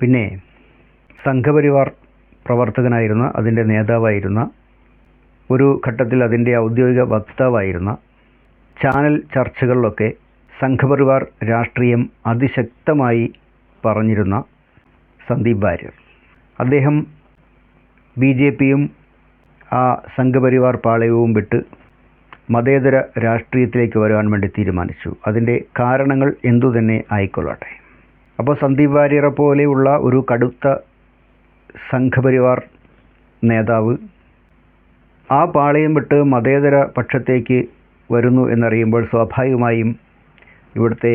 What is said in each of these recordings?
പിന്നെ സംഘപരിവാർ പ്രവർത്തകനായിരുന്ന, അതിൻ്റെ നേതാവായിരുന്ന, ഒരു ഘട്ടത്തിൽ അതിൻ്റെ ഔദ്യോഗിക വക്താവായിരുന്ന, ചാനൽ ചർച്ചകളിലൊക്കെ സംഘപരിവാർ രാഷ്ട്രീയം അതിശക്തമായി പറഞ്ഞിരുന്ന സന്ദീപ് വാര്യർ, അദ്ദേഹം BJPയും ആ സംഘപരിവാർ പാളയവും വിട്ട് മതേതര രാഷ്ട്രീയത്തിലേക്ക് വരാൻ വേണ്ടി തീരുമാനിച്ചു. അതിൻ്റെ കാരണങ്ങൾ എന്തുതന്നെ ആയിക്കൊള്ളട്ടെ. അപ്പോൾ സന്ദീപ് വാര്യരെ പോലെയുള്ള ഒരു കടുത്ത സംഘപരിവാർ നേതാവ് ആ പാളയം വിട്ട് മതേതര പക്ഷത്തേക്ക് വരുന്നു എന്നറിയുമ്പോൾ സ്വാഭാവികമായും ഇവിടുത്തെ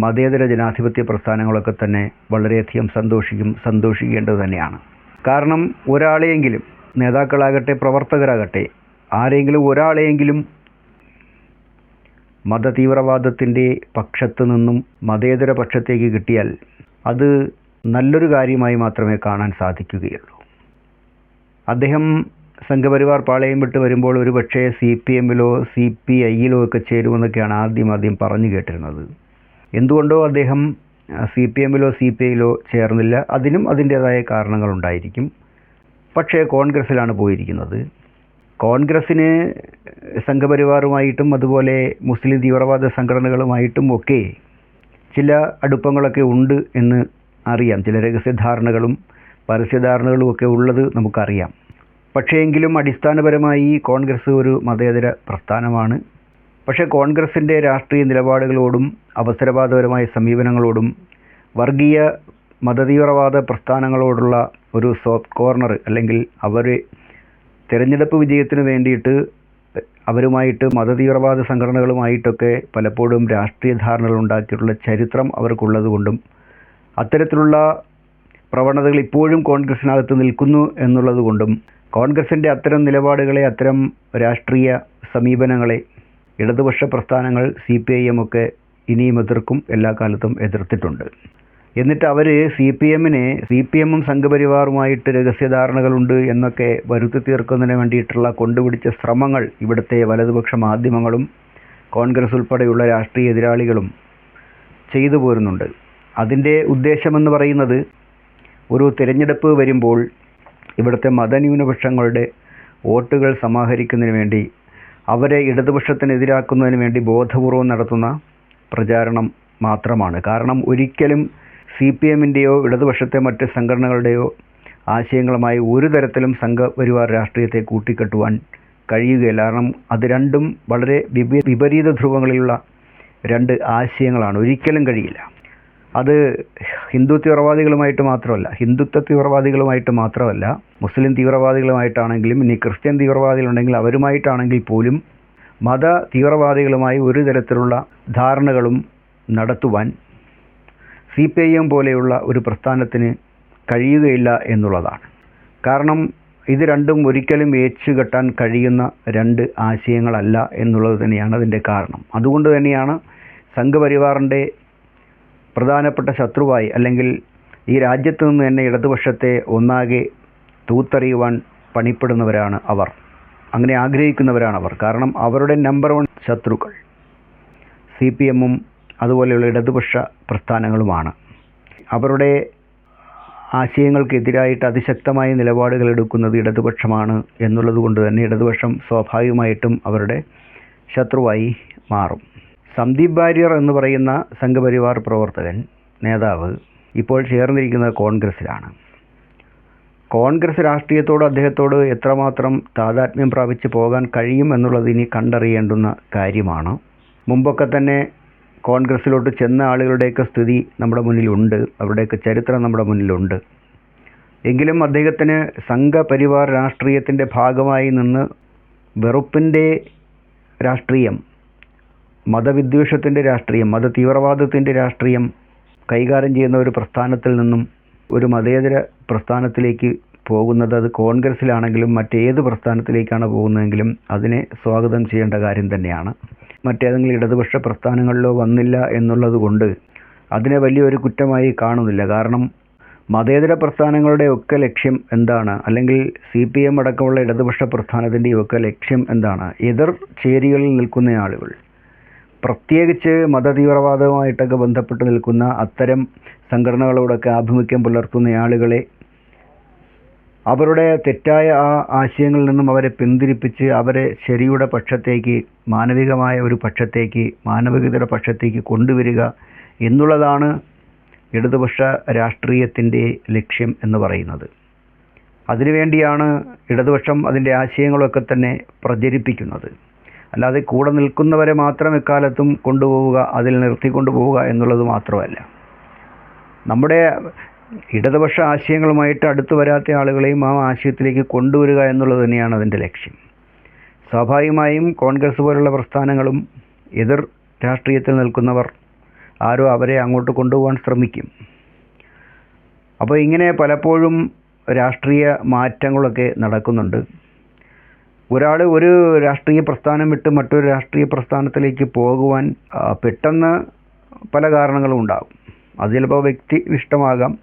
മതേതര ജനാധിപത്യ പ്രസ്ഥാനങ്ങളൊക്കെ തന്നെ വളരെയധികം സന്തോഷിക്കേണ്ടത് തന്നെയാണ്. കാരണം ഒരാളെയെങ്കിലും, നേതാക്കളാകട്ടെ പ്രവർത്തകരാകട്ടെ, ആരെങ്കിലും ഒരാളെയെങ്കിലും മതതീവ്രവാദത്തിൻ്റെ പക്ഷത്തു നിന്നും മതേതര പക്ഷത്തേക്ക് കിട്ടിയാൽ അത് നല്ലൊരു കാര്യമായി മാത്രമേ കാണാൻ സാധിക്കുകയുള്ളൂ. അദ്ദേഹം സംഘപരിവാർ പാളയം വിട്ട് വരുമ്പോൾ ഒരു പക്ഷേ CPMലോ CPIയിലോ ഒക്കെ ചേരുമെന്നൊക്കെയാണ് ആദ്യം പറഞ്ഞു കേട്ടിരുന്നത്. എന്തുകൊണ്ടോ അദ്ദേഹം CPMലോ CPIയിലോ ചേർന്നില്ല. അതിനും അതിൻ്റേതായ കാരണങ്ങളുണ്ടായിരിക്കും. പക്ഷേ കോൺഗ്രസ്സിലാണ് പോയിരിക്കുന്നത്. കോൺഗ്രസ്സിന് സംഘപരിവാറുമായിട്ടും അതുപോലെ മുസ്ലിം തീവ്രവാദ സംഘടനകളുമായിട്ടും ഒക്കെ ചില അടുപ്പങ്ങളൊക്കെ ഉണ്ട് എന്ന് അറിയാം. ചില രഹസ്യധാരണകളും പരസ്യധാരണകളും ഒക്കെ ഉള്ളത് നമുക്കറിയാം. പക്ഷേ എങ്കിലും അടിസ്ഥാനപരമായി കോൺഗ്രസ് ഒരു മതേതര പ്രസ്ഥാനമാണ്. പക്ഷേ കോൺഗ്രസിൻ്റെ രാഷ്ട്രീയ നിലപാടുകളോടും അവസരവാദപരമായ സമീപനങ്ങളോടും വർഗീയ മതതീവ്രവാദ പ്രസ്ഥാനങ്ങളോടുള്ള ഒരു സോഫ്റ്റ് കോർണർ, അല്ലെങ്കിൽ അവരെ തിരഞ്ഞെടുപ്പ് വിജയത്തിന് വേണ്ടിയിട്ട് അവരുമായിട്ട് മതതീവ്രവാദ സംഘടനകളുമായിട്ടൊക്കെ പലപ്പോഴും രാഷ്ട്രീയ ധാരണകൾ ഉണ്ടാക്കിയിട്ടുള്ള ചരിത്രം അവർക്കുള്ളതുകൊണ്ടും അത്തരത്തിലുള്ള പ്രവണതകൾ ഇപ്പോഴും കോൺഗ്രസിനകത്ത് നിൽക്കുന്നു എന്നുള്ളതുകൊണ്ടും കോൺഗ്രസിൻ്റെ അത്തരം നിലപാടുകളെ, അത്തരം രാഷ്ട്രീയ സമീപനങ്ങളെ ഇടതുപക്ഷ പ്രസ്ഥാനങ്ങൾ CPIM ഒക്കെ ഇനിയും എതിർക്കും, എല്ലാ കാലത്തും എതിർത്തിട്ടുണ്ട്. എന്നിട്ട് അവർ CPMും സംഘപരിവാറുമായിട്ട് രഹസ്യധാരണകളുണ്ട് എന്നൊക്കെ വരുത്തി തീർക്കുന്നതിന് വേണ്ടിയിട്ടുള്ള കൊണ്ടുപിടിച്ച ശ്രമങ്ങൾ ഇവിടുത്തെ വലതുപക്ഷ മാധ്യമങ്ങളും കോൺഗ്രസ് ഉൾപ്പെടെയുള്ള രാഷ്ട്രീയ എതിരാളികളും ചെയ്തു പോരുന്നുണ്ട്. അതിൻ്റെ ഉദ്ദേശമെന്ന് പറയുന്നത്, ഒരു തിരഞ്ഞെടുപ്പ് വരുമ്പോൾ ഇവിടുത്തെ മതന്യൂനപക്ഷങ്ങളുടെ വോട്ടുകൾ സമാഹരിക്കുന്നതിന് വേണ്ടി, അവരെ ഇടതുപക്ഷത്തിനെതിരാക്കുന്നതിന് വേണ്ടി ബോധപൂർവം നടത്തുന്ന പ്രചാരണം മാത്രമാണ്. കാരണം ഒരിക്കലും CPMൻ്റെയോ ഇടതുപക്ഷത്തെ മറ്റ് സംഘടനകളുടെയോ ആശയങ്ങളുമായി ഒരു തരത്തിലും സംഘപരിവാർ രാഷ്ട്രീയത്തെ കൂട്ടിക്കെട്ടുവാൻ കഴിയുകയില്ല. കാരണം അത് രണ്ടും വളരെ വിപരീത ധ്രുവങ്ങളിലുള്ള രണ്ട് ആശയങ്ങളാണ്. ഒരിക്കലും കഴിയില്ല. അത് ഹിന്ദുത്വ തീവ്രവാദികളുമായിട്ട് മാത്രമല്ല, മുസ്ലിം തീവ്രവാദികളുമായിട്ടാണെങ്കിലും, ഇനി ക്രിസ്ത്യൻ തീവ്രവാദികളുണ്ടെങ്കിൽ അവരുമായിട്ടാണെങ്കിൽ പോലും മത തീവ്രവാദികളുമായി ഒരു തരത്തിലുള്ള ധാരണകളും നടത്തുവാൻ CPIM പോലെയുള്ള ഒരു പ്രസ്ഥാനത്തിന് കഴിയുകയില്ല എന്നുള്ളതാണ്. കാരണം ഇത് രണ്ടും ഒരിക്കലും ഏച്ചുകെട്ടാൻ കഴിയുന്ന രണ്ട് ആശയങ്ങളല്ല എന്നുള്ളത് തന്നെയാണ് അതിൻ്റെ കാരണം. അതുകൊണ്ട് തന്നെയാണ് സംഘപരിവാറിൻ്റെ പ്രധാനപ്പെട്ട ശത്രുവായി, അല്ലെങ്കിൽ ഈ രാജ്യത്ത് നിന്ന് തന്നെ ഇടതുപക്ഷത്തെ ഒന്നാകെ തൂത്തെറിയുവാൻ പണിപ്പെടുന്നവരാണ് അവർ, അങ്ങനെ ആഗ്രഹിക്കുന്നവരാണ് അവർ. കാരണം അവരുടെ നമ്പർ 1 ശത്രുക്കൾ CPMും അതുപോലെയുള്ള ഇടതുപക്ഷ പ്രസ്ഥാനങ്ങളുമാണ്. അവരുടെ ആശയങ്ങൾക്കെതിരായിട്ട് അതിശക്തമായ നിലപാടുകൾ എടുക്കുന്നത് ഇടതുപക്ഷമാണ് എന്നുള്ളത് കൊണ്ട് തന്നെ ഇടതുപക്ഷം സ്വാഭാവികമായിട്ടും അവരുടെ ശത്രുവായി മാറും. സന്ദീപ് വാര്യർ എന്ന് പറയുന്ന സംഘപരിവാർ പ്രവർത്തകൻ, നേതാവ് ഇപ്പോൾ ചേർന്നിരിക്കുന്നത് കോൺഗ്രസ്സിലാണ്. കോൺഗ്രസ് രാഷ്ട്രീയത്തോട് അദ്ദേഹത്തോട് എത്രമാത്രം താതാത്മ്യം പ്രാപിച്ച് പോകാൻ കഴിയും എന്നുള്ളത് ഇനി കണ്ടറിയേണ്ടുന്ന കാര്യമാണ്. മുമ്പൊക്കെ തന്നെ കോൺഗ്രസ്സിലോട്ട് ചെന്ന ആളുകളുടെയൊക്കെ സ്ഥിതി നമ്മുടെ മുന്നിലുണ്ട്, അവരുടെയൊക്കെ ചരിത്രം നമ്മുടെ മുന്നിലുണ്ട്. എങ്കിലും അദ്ദേഹത്തിന് സംഘപരിവാർ രാഷ്ട്രീയത്തിൻ്റെ ഭാഗമായി നിന്ന് വെറുപ്പിൻ്റെ രാഷ്ട്രീയം, മതവിദ്വേഷത്തിൻ്റെ രാഷ്ട്രീയം, മത തീവ്രവാദത്തിൻ്റെ രാഷ്ട്രീയം കൈകാര്യം ചെയ്യുന്ന ഒരു പ്രസ്ഥാനത്തിൽ നിന്നും ഒരു മതേതര പ്രസ്ഥാനത്തിലേക്ക് പോകുന്നത്, അത് കോൺഗ്രസ്സിലാണെങ്കിലും മറ്റേത് പ്രസ്ഥാനത്തിലേക്കാണ് പോകുന്നതെങ്കിലും അതിനെ സ്വാഗതം ചെയ്യേണ്ട കാര്യം തന്നെയാണ്. മറ്റേതെങ്കിലും ഇടതുപക്ഷ പ്രസ്ഥാനങ്ങളിലോ വന്നില്ല എന്നുള്ളത് കൊണ്ട് അതിനെ വലിയൊരു കുറ്റമായി കാണുന്നില്ല. കാരണം മതേതര പ്രസ്ഥാനങ്ങളുടെ ഒക്കെ ലക്ഷ്യം എന്താണ്, അല്ലെങ്കിൽ CPM അടക്കമുള്ള ഇടതുപക്ഷ പ്രസ്ഥാനത്തിൻ്റെയൊക്കെ ലക്ഷ്യം എന്താണ്? എതിർ ചേരികളിൽ നിൽക്കുന്ന ആളുകൾ, പ്രത്യേകിച്ച് മതതീവ്രവാദവുമായിട്ടൊക്കെ ബന്ധപ്പെട്ട് നിൽക്കുന്ന അത്തരം സംഘടനകളോടൊക്കെ ആഭിമുഖ്യം പുലർത്തുന്ന ആളുകളെ അവരുടെ തെറ്റായ ആ ആശയങ്ങളിൽ നിന്നും അവരെ പിന്തിരിപ്പിച്ച് അവരെ ശരിയുടെ പക്ഷത്തേക്ക്, മാനവികമായ ഒരു പക്ഷത്തേക്ക്, മാനവികതയുടെ പക്ഷത്തേക്ക് കൊണ്ടുവരിക എന്നുള്ളതാണ് ഇടതുപക്ഷ രാഷ്ട്രീയത്തിൻ്റെ ലക്ഷ്യം എന്ന് പറയുന്നത്. അതിനുവേണ്ടിയാണ് ഇടതുപക്ഷം അതിൻ്റെ ആശയങ്ങളൊക്കെ തന്നെ പ്രചരിപ്പിക്കുന്നത്. അല്ലാതെ കൂടെ നിൽക്കുന്നവരെ മാത്രം എക്കാലത്തും കൊണ്ടുപോവുക, അതിൽ നിർത്തിക്കൊണ്ടുപോവുക എന്നുള്ളത് മാത്രമല്ല. നമ്മുടെ ഇടതുപക്ഷ ആശയങ്ങളുമായിട്ട് അടുത്തു വരാത്ത ആളുകളെയും ആ ആശയത്തിലേക്ക് കൊണ്ടുവരിക എന്നുള്ളത് തന്നെയാണ് അതിൻ്റെ ലക്ഷ്യം. സ്വാഭാവികമായും കോൺഗ്രസ് പോലുള്ള പ്രസ്ഥാനങ്ങളും എതിർ രാഷ്ട്രീയത്തിൽ നിൽക്കുന്നവർ ആരോ അവരെ അങ്ങോട്ട് കൊണ്ടുപോകാൻ ശ്രമിക്കും. അപ്പോൾ ഇങ്ങനെ പലപ്പോഴും രാഷ്ട്രീയ മാറ്റങ്ങളൊക്കെ നടക്കുന്നുണ്ട്. ഒരാൾ ഒരു രാഷ്ട്രീയ പ്രസ്ഥാനം വിട്ട് മറ്റൊരു രാഷ്ട്രീയ പ്രസ്ഥാനത്തിലേക്ക് പോകുവാൻ പെട്ടെന്ന് പല കാരണങ്ങളും ഉണ്ടാകും. അത് ചിലപ്പോൾ വ്യക്തി ഇഷ്ടമാകാം,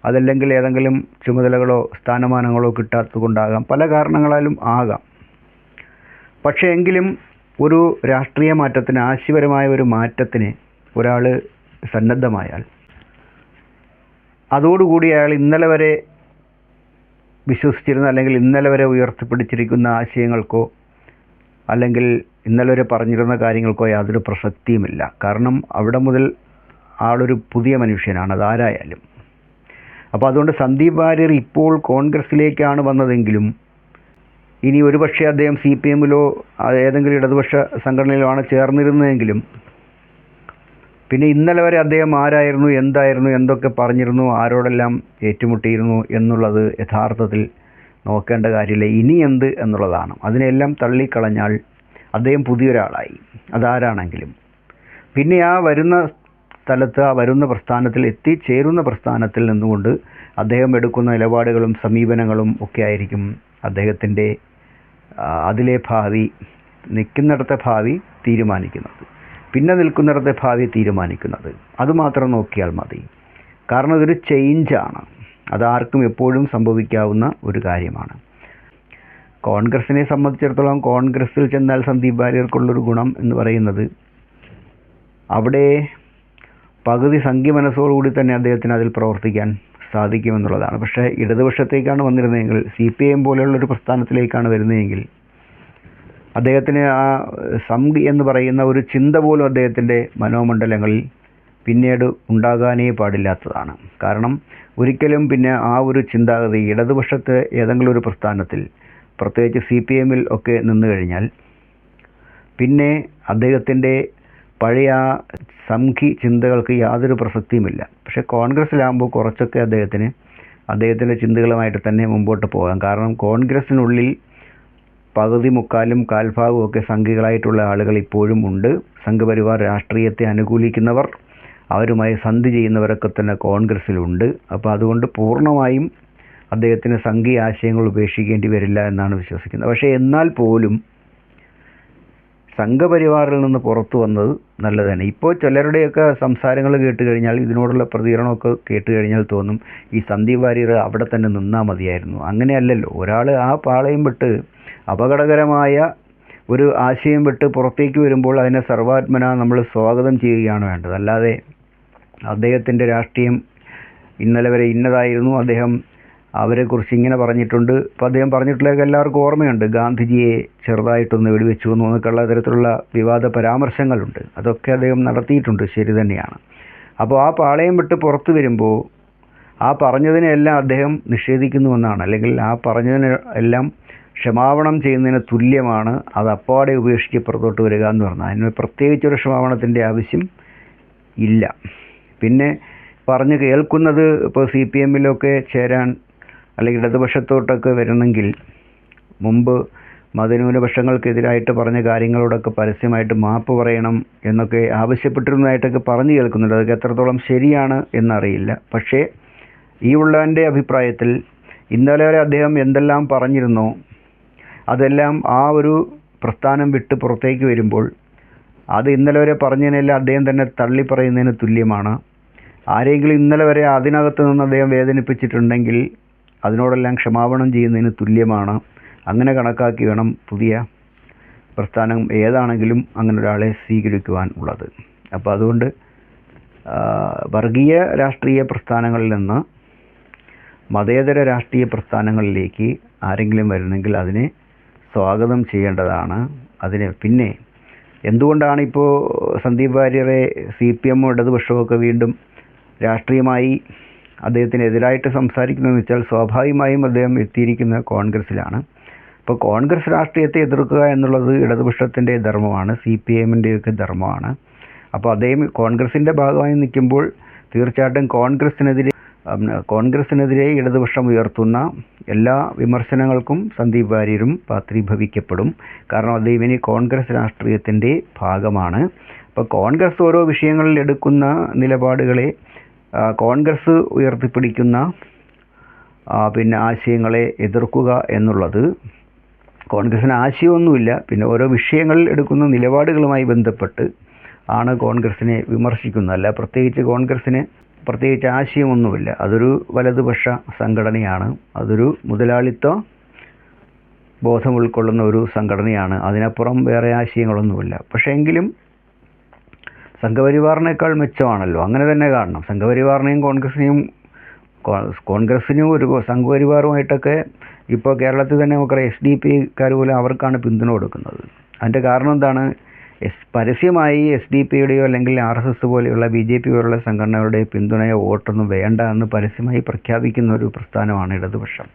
അതല്ലെങ്കിൽ ഏതെങ്കിലും ചുമതലകളോ സ്ഥാനമാനങ്ങളോ കിട്ടാത്തത് കൊണ്ടാകാം, പല കാരണങ്ങളാലും ആകാം. പക്ഷേ എങ്കിലും ഒരു രാഷ്ട്രീയ മാറ്റത്തിന്, ആശയപരമായ ഒരു മാറ്റത്തിന് ഒരാൾ സന്നദ്ധമായാൽ അതോടുകൂടി അയാൾ ഇന്നലെ വരെ വിശ്വസിച്ചിരുന്ന അല്ലെങ്കിൽ ഇന്നലെ വരെ ഉയർത്തിപ്പിടിച്ചിരിക്കുന്ന ആശയങ്ങൾക്കോ അല്ലെങ്കിൽ ഇന്നലെ വരെ പറഞ്ഞിരുന്ന കാര്യങ്ങൾക്കോ യാതൊരു പ്രസക്തിയുമില്ല. കാരണം അവിടെ മുതൽ ആളൊരു പുതിയ മനുഷ്യനാണ്, അതാരായാലും. അപ്പോൾ അതുകൊണ്ട് സന്ദീപ് വാര്യർ ഇപ്പോൾ കോൺഗ്രസ്സിലേക്കാണ് വന്നതെങ്കിലും ഇനി ഒരുപക്ഷെ അദ്ദേഹം CPM-ലോ ഏതെങ്കിലും ഇടതുപക്ഷ സംഘടനയിലോ ആണ് ചേർന്നിരുന്നതെങ്കിലും പിന്നെ ഇന്നലെ വരെ അദ്ദേഹം ആരായിരുന്നു, എന്തായിരുന്നു, എന്തൊക്കെ പറഞ്ഞിരുന്നു, ആരോടെല്ലാം ഏറ്റുമുട്ടിയിരുന്നു എന്നുള്ളത് യഥാർത്ഥത്തിൽ നോക്കേണ്ട കാര്യമില്ല. ഇനി എന്ത് എന്നുള്ളതാണ്. അതിനെല്ലാം തള്ളിക്കളഞ്ഞാൽ അദ്ദേഹം പുതിയൊരാളായി, അതാരാണെങ്കിലും. പിന്നെ ആ വരുന്ന സ്ഥലത്ത്, ആ വരുന്ന പ്രസ്ഥാനത്തിൽ, എത്തിച്ചേരുന്ന പ്രസ്ഥാനത്തിൽ നിന്നുകൊണ്ട് അദ്ദേഹം എടുക്കുന്ന നിലപാടുകളും സമീപനങ്ങളും ഒക്കെ ആയിരിക്കും അദ്ദേഹത്തിൻ്റെ അതിലെ ഭാവി, നിൽക്കുന്നിടത്തെ ഭാവി തീരുമാനിക്കുന്നത്, പിന്നെ നിൽക്കുന്നിടത്തെ ഭാവി തീരുമാനിക്കുന്നത്. അതുമാത്രം നോക്കിയാൽ മതി. കാരണം ഇതൊരു ചേഞ്ചാണ്, അതാർക്കും എപ്പോഴും സംഭവിക്കാവുന്ന ഒരു കാര്യമാണ്. കോൺഗ്രസിനെ സംബന്ധിച്ചിടത്തോളം കോൺഗ്രസ്സിൽ ചെന്നാൽ സന്ദീപ് വാര്യർക്കുള്ളൊരു ഗുണം എന്ന് പറയുന്നത് അവിടെ പകുതി സംഖ്യ മനസ്സോടുകൂടി തന്നെ അദ്ദേഹത്തിന് അതിൽ പ്രവർത്തിക്കാൻ സാധിക്കുമെന്നുള്ളതാണ്. പക്ഷേ ഇടതുപക്ഷത്തേക്കാണ് വന്നിരുന്നതെങ്കിൽ, CPM പോലെയുള്ളൊരു പ്രസ്ഥാനത്തിലേക്കാണ് വരുന്നതെങ്കിൽ അദ്ദേഹത്തിന് ആ സംഘി എന്ന് പറയുന്ന ഒരു ചിന്ത പോലും അദ്ദേഹത്തിൻ്റെ മനോമണ്ഡലങ്ങളിൽ പിന്നീട് ഉണ്ടാകാനേ പാടില്ലാത്തതാണ്. കാരണം ഒരിക്കലും പിന്നെ ആ ഒരു ചിന്താഗതി ഇടതുപക്ഷത്തെ ഏതെങ്കിലും ഒരു പ്രസ്ഥാനത്തിൽ, പ്രത്യേകിച്ച് CPM-ൽ ഒക്കെ നിന്നു കഴിഞ്ഞാൽ പിന്നെ അദ്ദേഹത്തിൻ്റെ പഴയ ആ സംഘി ചിന്തകൾക്ക് യാതൊരു പ്രസക്തിയുമില്ല. പക്ഷേ കോൺഗ്രസ്സിലാകുമ്പോൾ കുറച്ചൊക്കെ അദ്ദേഹത്തിൻ്റെ ചിന്തകളുമായിട്ട് തന്നെ മുമ്പോട്ട് പോകാം. കാരണം കോൺഗ്രസ്സിനുള്ളിൽ പകുതി മുക്കാലും കാൽഭാഗവും ഒക്കെ സംഘികളായിട്ടുള്ള ആളുകൾ ഇപ്പോഴും ഉണ്ട്. സംഘപരിവാർ രാഷ്ട്രീയത്തെ അനുകൂലിക്കുന്നവർ, അവരുമായി സന്ധി ചെയ്യുന്നവരൊക്കെ തന്നെ കോൺഗ്രസ്സിലുണ്ട്. അപ്പോൾ അതുകൊണ്ട് പൂർണ്ണമായും അദ്ദേഹത്തിന് സംഘീയ ആശയങ്ങൾ ഉപേക്ഷിക്കേണ്ടി വരില്ല എന്നാണ് വിശ്വസിക്കുന്നത്. പക്ഷേ എന്നാൽ പോലും സംഘപരിവാറിൽ നിന്ന് പുറത്തു വന്നത് നല്ലതാണ്. ഇപ്പോൾ ചിലരുടെയൊക്കെ സംസാരങ്ങൾ കേട്ട് കഴിഞ്ഞാൽ, ഇതിനോടുള്ള പ്രതികരണമൊക്കെ കേട്ട് കഴിഞ്ഞാൽ തോന്നും ഈ സന്ദീപ് വാര്യർ അവിടെ തന്നെ നിന്നാൽ മതിയായിരുന്നു. അങ്ങനെയല്ലല്ലോ. ഒരാൾ ആ പാളയം വിട്ട് അപകടകരമായ ഒരു ആശയം വിട്ട് പുറത്തേക്ക് വരുമ്പോൾ അതിനെ സർവാത്മന നമ്മൾ സ്വാഗതം ചെയ്യുകയാണ് വേണ്ടത്. അല്ലാതെ അദ്ദേഹത്തിൻ്റെ രാഷ്ട്രീയം ഇന്നലെ വരെ ഇന്നതായിരുന്നു, അദ്ദേഹം അവരെക്കുറിച്ച് ഇങ്ങനെ പറഞ്ഞിട്ടുണ്ട്, ഇപ്പോൾ അദ്ദേഹം പറഞ്ഞിട്ടുള്ളതൊക്കെ എല്ലാവർക്കും ഓർമ്മയുണ്ട്. ഗാന്ധിജിയെ ചെറുതായിട്ടൊന്ന് വെടിവെച്ചു കൊന്നു എന്നൊക്കെയുള്ള തരത്തിലുള്ള വിവാദ പരാമർശങ്ങളുണ്ട്. അതൊക്കെ അദ്ദേഹം നടത്തിയിട്ടുണ്ട്, ശരി തന്നെയാണ്. അപ്പോൾ ആ പാളയം വിട്ട് പുറത്തു വരുമ്പോൾ ആ പറഞ്ഞതിനെല്ലാം അദ്ദേഹം നിഷേധിക്കുന്നുവെന്നാണ്, അല്ലെങ്കിൽ ആ പറഞ്ഞതിന് എല്ലാം ക്ഷമാപണം ചെയ്യുന്നതിന് തുല്യമാണ് അത് അപ്പാടെ ഉപേക്ഷിച്ച് പുറത്തോട്ട് വരിക എന്ന് പറഞ്ഞാൽ. അതിന് പ്രത്യേകിച്ചൊരു ക്ഷമാപണത്തിൻ്റെ ആവശ്യം ഇല്ല. പിന്നെ പറഞ്ഞ് കേൾക്കുന്നത് ഇപ്പോൾ CPM-ലൊക്കെ ചേരാൻ അല്ലെങ്കിൽ ഇടതുപക്ഷത്തോട്ടൊക്കെ വരണമെങ്കിൽ മുമ്പ് മതന്യൂനപക്ഷങ്ങൾക്കെതിരായിട്ട് പറഞ്ഞ കാര്യങ്ങളോടൊക്കെ പരസ്യമായിട്ട് മാപ്പ് പറയണം എന്നൊക്കെ ആവശ്യപ്പെട്ടിരുന്നതായിട്ടൊക്കെ പറഞ്ഞു കേൾക്കുന്നുണ്ട്. അതൊക്കെ എത്രത്തോളം ശരിയാണ് എന്നറിയില്ല. പക്ഷേ ഈ ഉള്ളവൻ്റെ അഭിപ്രായത്തിൽ ഇന്നലെ വരെ അദ്ദേഹം എന്തെല്ലാം പറഞ്ഞിരുന്നോ അതെല്ലാം ആ ഒരു പ്രസ്ഥാനം വിട്ട് പുറത്തേക്ക് വരുമ്പോൾ അത് ഇന്നലെ വരെ പറഞ്ഞതിനെല്ലാം അദ്ദേഹം തന്നെ തള്ളി പറയുന്നതിന് തുല്യമാണ്. ആരെങ്കിലും ഇന്നലെ വരെ അതിനകത്ത് നിന്ന് അദ്ദേഹം വേദനിപ്പിച്ചിട്ടുണ്ടെങ്കിൽ അതിനോടെല്ലാം ക്ഷമാപണം ചെയ്യുന്നതിന് തുല്യമാണ്. അങ്ങനെ കണക്കാക്കി വേണം പുതിയ പ്രസ്ഥാനം ഏതാണെങ്കിലും അങ്ങനെ ഒരാളെ സ്വീകരിക്കുവാൻ ഉള്ളത്. അപ്പോൾ അതുകൊണ്ട് വർഗീയ രാഷ്ട്രീയ പ്രസ്ഥാനങ്ങളിൽ നിന്ന് മതേതര രാഷ്ട്രീയ പ്രസ്ഥാനങ്ങളിലേക്ക് ആരെങ്കിലും വരുന്നെങ്കിൽ അതിനെ സ്വാഗതം ചെയ്യേണ്ടതാണ്. പിന്നെ എന്തുകൊണ്ടാണ് ഇപ്പോൾ സന്ദീപ് വാര്യരെ CPM ഇടതുപക്ഷമൊക്കെ വീണ്ടും രാഷ്ട്രീയമായി അദ്ദേഹത്തിനെതിരായിട്ട് സംസാരിക്കുന്നതെന്ന് വെച്ചാൽ സ്വാഭാവികമായും അദ്ദേഹം എത്തിയിരിക്കുന്നത് കോൺഗ്രസ്സിലാണ്. അപ്പോൾ കോൺഗ്രസ് രാഷ്ട്രീയത്തെ എതിർക്കുക എന്നുള്ളത് ഇടതുപക്ഷത്തിൻ്റെ ധർമ്മമാണ്, CPMൻ്റെയൊക്കെ ധർമ്മമാണ്. അപ്പോൾ അദ്ദേഹം കോൺഗ്രസിൻ്റെ ഭാഗമായി നിൽക്കുമ്പോൾ തീർച്ചയായിട്ടും കോൺഗ്രസിനെതിരെ ഇടതുപക്ഷം ഉയർത്തുന്ന എല്ലാ വിമർശനങ്ങൾക്കും സന്ദീപ് വാര്യരും പാത്രീഭവിക്കപ്പെടും. കാരണം അദ്ദേഹം ഇനി കോൺഗ്രസ് രാഷ്ട്രീയത്തിൻ്റെ ഭാഗമാണ്. അപ്പോൾ കോൺഗ്രസ് ഓരോ വിഷയങ്ങളിൽ എടുക്കുന്ന നിലപാടുകളെ, കോൺഗ്രസ് ഉയർത്തിപ്പിടിക്കുന്ന ആശയങ്ങളെ എതിർക്കുക എന്നുള്ളത്, കോൺഗ്രസിന് ആശയമൊന്നുമില്ല, പിന്നെ ഓരോ വിഷയങ്ങളിൽ എടുക്കുന്ന നിലപാടുകളുമായി ബന്ധപ്പെട്ട് ആണ് കോൺഗ്രസിനെ വിമർശിക്കുന്നത്. അല്ല പ്രത്യേകിച്ച് ആശയമൊന്നുമില്ല. അതൊരു വലതുപക്ഷ സംഘടനയാണ്, അതൊരു മുതലാളിത്ത ബോധം ഉൾക്കൊള്ളുന്ന ഒരു സംഘടനയാണ്. അതിനപ്പുറം വേറെ ആശയങ്ങളൊന്നുമില്ല. പക്ഷേ എങ്കിലും സംഘപരിവാറിനേക്കാൾ മെച്ചമാണല്ലോ, അങ്ങനെ തന്നെ കാണണം. സംഘപരിവാറിനെയും കോൺഗ്രസിനും ഒരു സംഘപരിവാറുമായിട്ടൊക്കെ ഇപ്പോൾ കേരളത്തിൽ തന്നെ നമുക്കറിയാം, SDP പോലും അവർക്കാണ് പിന്തുണ കൊടുക്കുന്നത്. അതിൻ്റെ കാരണം എന്താണ്? പരസ്യമായി SDP അല്ലെങ്കിൽ RSS പോലെയുള്ള BJP പോലുള്ള സംഘടനകളുടെ പിന്തുണയോ വോട്ടൊന്നും വേണ്ട എന്ന് പരസ്യമായി പ്രഖ്യാപിക്കുന്ന ഒരു പ്രസ്ഥാനമാണ് ഇടതുപക്ഷം,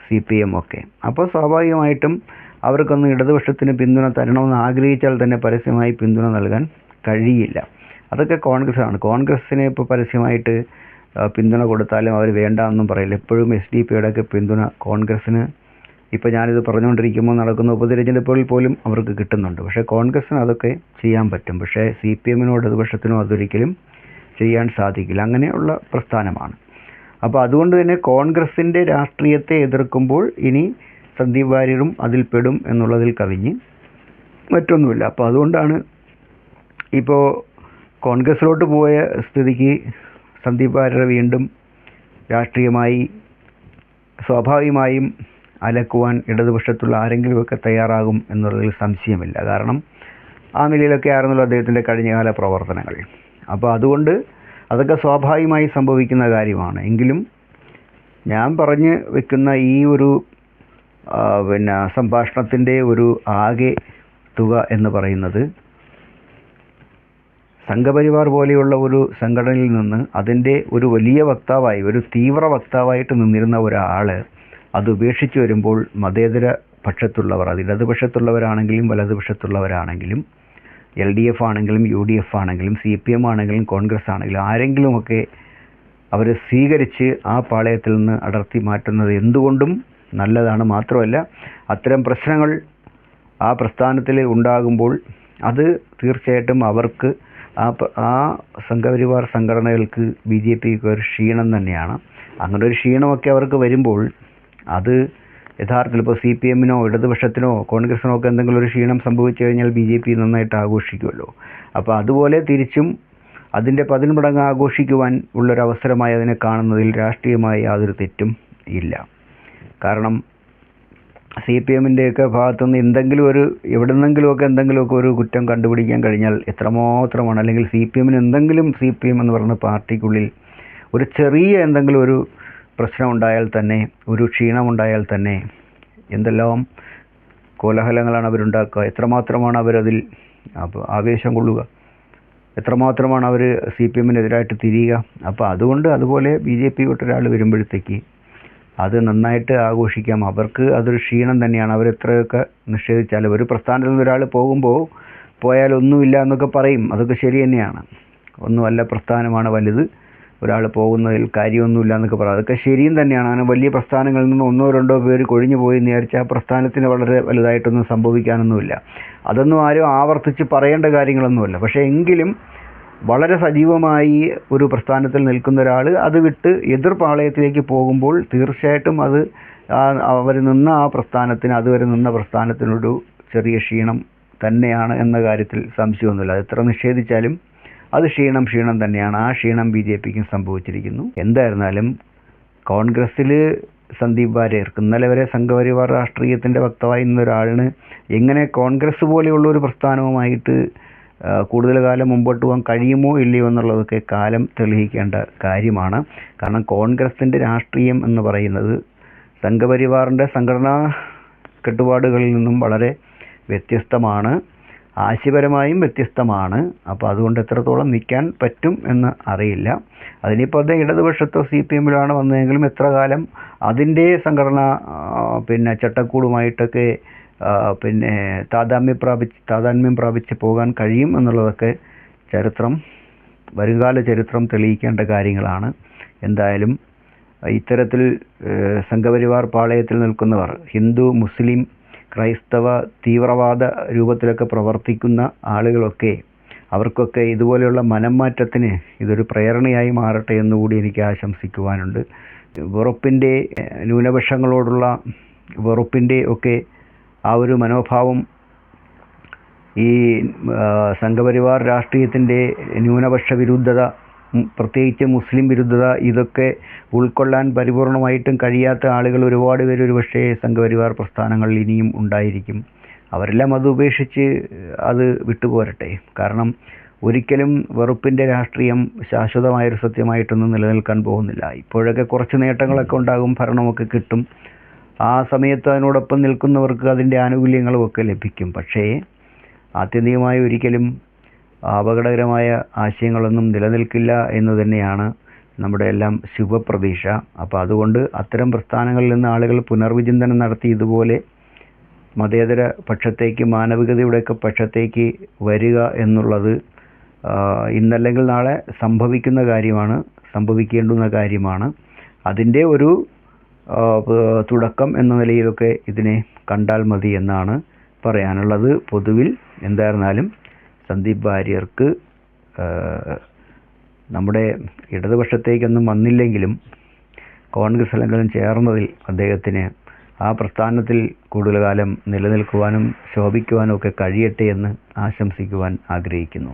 CPM ഒക്കെ. അപ്പോൾ സ്വാഭാവികമായിട്ടും അവർക്കൊന്നും ഇടതുപക്ഷത്തിന് പിന്തുണ തരണമെന്ന് ആഗ്രഹിച്ചാൽ തന്നെ പരസ്യമായി പിന്തുണ നൽകാൻ കഴിയില്ല. അതൊക്കെ കോൺഗ്രസ്സാണ്. കോൺഗ്രസ്സിനെ ഇപ്പോൾ പരസ്യമായിട്ട് പിന്തുണ കൊടുത്താലും അവർ വേണ്ട എന്നും പറയില്ല. എപ്പോഴും SDP പിന്തുണ കോൺഗ്രസ്സിന്, ഇപ്പോൾ ഞാനിത് പറഞ്ഞുകൊണ്ടിരിക്കുമ്പോൾ നടക്കുന്ന ഉപതെരഞ്ഞെടുപ്പുകളിൽ പോലും അവർക്ക് കിട്ടുന്നുണ്ട്. പക്ഷേ കോൺഗ്രസ്സിന് അതൊക്കെ ചെയ്യാൻ പറ്റും. പക്ഷേ CPMനോ ഇടതുപക്ഷത്തിനോ അതൊരിക്കലും ചെയ്യാൻ സാധിക്കില്ല. അങ്ങനെയുള്ള പ്രസ്ഥാനമാണ്. അപ്പോൾ അതുകൊണ്ട് തന്നെ കോൺഗ്രസിൻ്റെ രാഷ്ട്രീയത്തെ എതിർക്കുമ്പോൾ ഇനി സന്ദീപ് വാര്യരും അതിൽ പെടും എന്നുള്ളതിൽ കവിഞ്ഞ് മറ്റൊന്നുമില്ല. അപ്പോൾ അതുകൊണ്ടാണ് ഇപ്പോൾ കോൺഗ്രസ്സിലോട്ട് പോയ സ്ഥിതിക്ക് സന്ദീപ് വാര്യരെ വീണ്ടും രാഷ്ട്രീയമായി സ്വാഭാവികമായും അലക്കുവാൻ ഇടതുപക്ഷത്തുള്ള ആരെങ്കിലുമൊക്കെ തയ്യാറാകും എന്നുള്ളതിൽ സംശയമില്ല. കാരണം ആ നിലയിലൊക്കെ ആയിരുന്നല്ലോ അദ്ദേഹത്തിൻ്റെ കഴിഞ്ഞകാല പ്രവർത്തനങ്ങൾ. അപ്പോൾ അതുകൊണ്ട് അതൊക്കെ സ്വാഭാവികമായി സംഭവിക്കുന്ന കാര്യമാണ്. എങ്കിലും ഞാൻ പറഞ്ഞു വെക്കുന്ന ഈ ഒരു സംഭാഷണത്തിൻ്റെ ഒരു ആകെ തുക എന്ന് പറയുന്നത്, സംഘപരിവാർ പോലെയുള്ള ഒരു സംഘടനയിൽ നിന്ന് അതിൻ്റെ ഒരു വലിയ വക്താവായി, ഒരു തീവ്ര വക്താവായിട്ട് നിന്നിരുന്ന ഒരാൾ അത് ഉപേക്ഷിച്ച് വരുമ്പോൾ മതേതര പക്ഷത്തുള്ളവർ, അത് ഇടതുപക്ഷത്തുള്ളവരാണെങ്കിലും വലതുപക്ഷത്തുള്ളവരാണെങ്കിലും LDF ആണെങ്കിലും UDF ആണെങ്കിലും CPM ആണെങ്കിലും കോൺഗ്രസ് ആണെങ്കിലും ആരെങ്കിലുമൊക്കെ അവരെ സ്വീകരിച്ച് ആ പാളയത്തിൽ നിന്ന് അടർത്തി മാറ്റുന്നത് എന്തുകൊണ്ടും നല്ലതാണ്. മാത്രമല്ല, അത്തരം പ്രശ്നങ്ങൾ ആ പ്രസ്ഥാനത്തിൽ ഉണ്ടാകുമ്പോൾ അത് തീർച്ചയായിട്ടും അവർക്ക് ആ സംഘപരിവാർ സംഘടനകൾക്ക് BJPക്ക് ഒരു ക്ഷീണം തന്നെയാണ്. അങ്ങനെ ഒരു ക്ഷീണമൊക്കെ അവർക്ക് വരുമ്പോൾ അത് യഥാർത്ഥത്തിൽ ഇപ്പോൾ CPMനോ ഇടതുപക്ഷത്തിനോ കോൺഗ്രസിനോ ഒക്കെ എന്തെങ്കിലും ഒരു ക്ഷീണം സംഭവിച്ചു കഴിഞ്ഞാൽ BJP നന്നായിട്ട് ആഘോഷിക്കുമല്ലോ. അപ്പോൾ അതുപോലെ തിരിച്ചും അതിൻ്റെ 10 മടങ്ങ് ആഘോഷിക്കുവാൻ ഉള്ളൊരവസരമായി അതിനെ കാണുന്നതിൽ രാഷ്ട്രീയമായി യാതൊരു തെറ്റും ഇല്ല. കാരണം CPMൻ്റെയൊക്കെ ഭാഗത്തുനിന്ന് എന്തെങ്കിലുമൊക്കെ ഒരു കുറ്റം കണ്ടുപിടിക്കാൻ കഴിഞ്ഞാൽ എത്രമാത്രമാണ്. അല്ലെങ്കിൽ CPMന് എന്തെങ്കിലും CPM എന്ന് പറയുന്ന പാർട്ടിക്കുള്ളിൽ ഒരു ചെറിയ എന്തെങ്കിലും ഒരു പ്രശ്നം ഉണ്ടായാൽ തന്നെ, ഒരു ക്ഷീണമുണ്ടായാൽ തന്നെ എന്തെല്ലാം കോലാഹലങ്ങളാണ് അവരുണ്ടാക്കുക, എത്രമാത്രമാണ് അവരതിൽ ആവേശം കൊള്ളുക, എത്രമാത്രമാണ് അവർ CPMനെതിരായിട്ട് തിരിയുക. അപ്പോൾ അതുകൊണ്ട് അതുപോലെ BJP ഒരാൾ വരുമ്പോഴത്തേക്ക് അത് നന്നായിട്ട് ആഘോഷിക്കാം. അവർക്ക് അതൊരു ക്ഷീണം തന്നെയാണ്. അവരെത്രയൊക്കെ നിഷേധിച്ചാലും ഒരു പ്രസ്ഥാനത്തിൽ നിന്ന് ഒരാൾ പോയാൽ ഒന്നുമില്ല എന്നൊക്കെ പറയും. അതൊക്കെ ശരി തന്നെയാണ്. ഒന്നുമല്ല, പ്രസ്ഥാനമാണ് വലുത്, ഒരാൾ പോകുന്നതിൽ കാര്യമൊന്നുമില്ല എന്നൊക്കെ പറയും. അതൊക്കെ ശരിയും തന്നെയാണ്. അങ്ങനെ വലിയ പ്രസ്ഥാനങ്ങളിൽ നിന്ന് 1-2 പേര് കൊഴിഞ്ഞു പോയി എന്ന് വിചാരിച്ചാൽ ആ പ്രസ്ഥാനത്തിന് വളരെ വലുതായിട്ടൊന്നും സംഭവിക്കാനൊന്നുമില്ല. അതൊന്നും ആരും ആവർത്തിച്ച് പറയേണ്ട കാര്യങ്ങളൊന്നുമല്ല. പക്ഷേ എങ്കിലും വളരെ സജീവമായി ഒരു പ്രസ്ഥാനത്തിൽ നിൽക്കുന്ന ഒരാൾ അത് വിട്ട് എതിർപാളയത്തിലേക്ക് പോകുമ്പോൾ തീർച്ചയായിട്ടും അത് അതുവരെ നിന്ന പ്രസ്ഥാനത്തിനൊരു ചെറിയ ക്ഷീണം തന്നെയാണ് എന്ന കാര്യത്തിൽ സംശയമൊന്നുമില്ല. അത് എത്ര നിഷേധിച്ചാലും അത് ക്ഷീണം തന്നെയാണ്. ആ ക്ഷീണം BJPക്കും സംഭവിച്ചിരിക്കുന്നു. എന്തായിരുന്നാലും കോൺഗ്രസ്സിൽ സന്ദീപ് വാര്യർ ഇന്നലെ വരെ സംഘപരിവാർ രാഷ്ട്രീയത്തിൻ്റെ വക്താവായി നിന്ന ഒരാളിന് എങ്ങനെ കോൺഗ്രസ് പോലെയുള്ള ഒരു പ്രസ്ഥാനവുമായിട്ട് കൂടുതൽ കാലം മുമ്പോട്ട് പോകാൻ കഴിയുമോ ഇല്ലയോ എന്നുള്ളതൊക്കെ കാലം തെളിയിക്കേണ്ട കാര്യമാണ്. കാരണം കോൺഗ്രസിൻ്റെ രാഷ്ട്രീയം എന്ന് പറയുന്നത് സംഘപരിവാറിൻ്റെ സംഘടനാ കെട്ടുപാടുകളിൽ നിന്നും വളരെ വ്യത്യസ്തമാണ്, ആശയപരമായും വ്യത്യസ്തമാണ്. അപ്പോൾ അതുകൊണ്ട് എത്രത്തോളം നിൽക്കാൻ പറ്റും എന്ന് അറിയില്ല. അതിനിപ്പോൾ അത് ഇടതുപക്ഷത്തോ CPM വന്നതെങ്കിലും എത്ര കാലം അതിൻ്റെ സംഘടന ചട്ടക്കൂടുമായിട്ടൊക്കെ താതാത്മ്യം പ്രാപിച്ച് പോകാൻ കഴിയും എന്നുള്ളതൊക്കെ വരുംകാല ചരിത്രം തെളിയിക്കേണ്ട കാര്യങ്ങളാണ്. എന്തായാലും ഇത്തരത്തിൽ സംഘപരിവാർ പാളയത്തിൽ നിൽക്കുന്നവർ ഹിന്ദു, മുസ്ലിം, ക്രൈസ്തവ തീവ്രവാദ രൂപത്തിലൊക്കെ പ്രവർത്തിക്കുന്ന ആളുകളൊക്കെ അവർക്കൊക്കെ ഇതുപോലെയുള്ള മനംമാറ്റത്തിന് ഇതൊരു പ്രേരണയായി മാറട്ടെ എന്നുകൂടി എനിക്ക് ആശംസിക്കുവാനുണ്ട്. വെറുപ്പിൻ്റെ ന്യൂനപക്ഷങ്ങളോടുള്ള വെറുപ്പിൻ്റെ ഒക്കെ ആ ഒരു മനോഭാവം ഈ സംഘപരിവാർ രാഷ്ട്രീയത്തിൻ്റെ ന്യൂനപക്ഷ വിരുദ്ധത, പ്രത്യേകിച്ച് മുസ്ലിം വിരുദ്ധത, ഇതൊക്കെ ഉൾക്കൊള്ളാൻ പരിപൂർണമായിട്ടും കഴിയാത്ത ആളുകൾ ഒരുപാട് പേര് ഒരുപക്ഷേ സംഘപരിവാർ പ്രസ്ഥാനങ്ങളിൽ ഇനിയും ഉണ്ടായിരിക്കും. അവരെല്ലാം അത് ഉപേക്ഷിച്ച് അത് വിട്ടുപോരട്ടെ. കാരണം ഒരിക്കലും വെറുപ്പിൻ്റെ രാഷ്ട്രീയം ശാശ്വതമായൊരു സത്യമായിട്ടൊന്നും നിലനിൽക്കാൻ പോകുന്നില്ല. ഇപ്പോഴൊക്കെ കുറച്ച് നേട്ടങ്ങളൊക്കെ ഉണ്ടാകും, ഭരണമൊക്കെ കിട്ടും, ആ സമയത്ത് അതിനോടൊപ്പം നിൽക്കുന്നവർക്ക് അതിൻ്റെ ആനുകൂല്യങ്ങളുമൊക്കെ ലഭിക്കും. പക്ഷേ ആത്യന്തികമായി ഒരിക്കലും അപകടകരമായ ആശയങ്ങളൊന്നും നിലനിൽക്കില്ല എന്ന് തന്നെയാണ് നമ്മുടെ എല്ലാം ശുഭപ്രതീക്ഷ. അപ്പോൾ അതുകൊണ്ട് അത്തരം പ്രസ്ഥാനങ്ങളിൽ നിന്ന് ആളുകൾ പുനർവിചിന്തനം നടത്തി ഇതുപോലെ മതേതര പക്ഷത്തേക്ക്, മാനവികതയുടെയൊക്കെ പക്ഷത്തേക്ക് വരിക എന്നുള്ളത് ഇന്നല്ലെങ്കിൽ നാളെ സംഭവിക്കേണ്ടുന്ന കാര്യമാണ്. അതിൻ്റെ ഒരു തുടക്കം എന്ന നിലയിലൊക്കെ ഇതിനെ കണ്ടാൽ മതി എന്നാണ് പറയാനുള്ളത്. പൊതുവിൽ എന്തായിരുന്നാലും സന്ദീപ് വാര്യർക്ക് നമ്മുടെ ഇടതുപക്ഷത്തേക്കൊന്നും വന്നില്ലെങ്കിലും കോൺഗ്രസിലെങ്കിലും ചേർന്നതിൽ അദ്ദേഹത്തിന് ആ പ്രസ്ഥാനത്തിൽ കൂടുതൽ കാലം നിലനിൽക്കുവാനും ശോഭിക്കുവാനും ഒക്കെ കഴിയട്ടെ എന്ന് ആശംസിക്കുവാൻ ആഗ്രഹിക്കുന്നു.